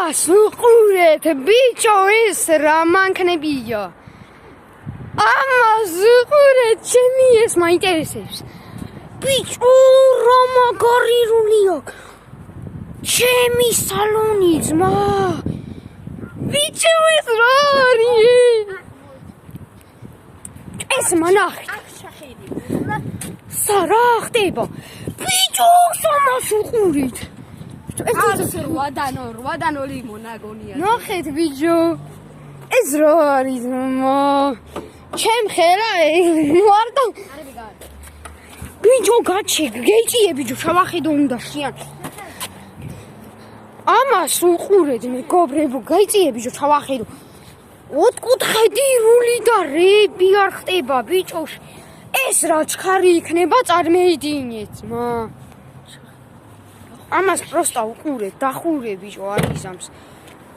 ამას უყურეთ ბიჭო ეს რა მანქანებია ამას უყურეთ ჩემი ეს მაინტერესებს ბიჭო რა მაგარირულია ჩემი სალონი ძმა ბიჭო ეს რა არის ეს მანახეთ სარა ხდება ბიჭო ამას უყურით ეს 8-დან 2 მონაგონია. ნახეთ ბიჭო. ეს რა არის მამა? ჩემ ხელა მარტო. ბიჭო გაჩი, გეჭიე ბიჭო, შევახედო უნდა შიან. ამას უყურეთ მეგობრებო, გაიწიე ბიჭო, შევახედო. ოთხკუთხედირული და რები არ ხდება ბიჭო. ეს რა ჩქარი იქნება წარმოიდგინეთ, მა. ამას პროსტა უყურეთ, დახურე ბიჭო არიზამს.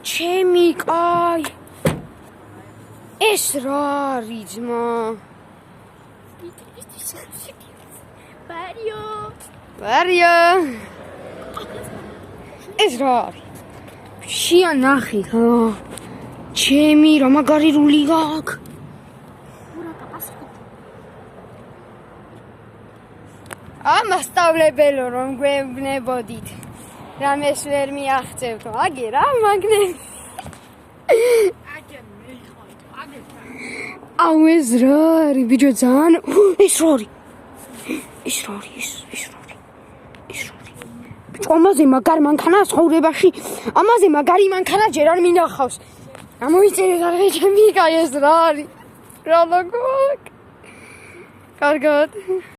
ჩემი კაი. ეს რა არის ძმა? ბარიო. ეს რა არის? შიან ნახეთ, ჩემი რა მაგარირული აქვს. ამასწავლებელო რომ გვეუბნებოდით რამეს ვერ მიაღწევთ აგე რა მაგნები აუ ეს რა არის ბიჭო ძალიან ეს რა არის ბიჭო ამაზე მაგარი მანქანა ცხოვრებაში ამაზე მაგარი მანქანა ჯერ არ მინახავს ამოიწერეთ არა ჩემი კაი ეს რა არის რა მოგოაკ კარგად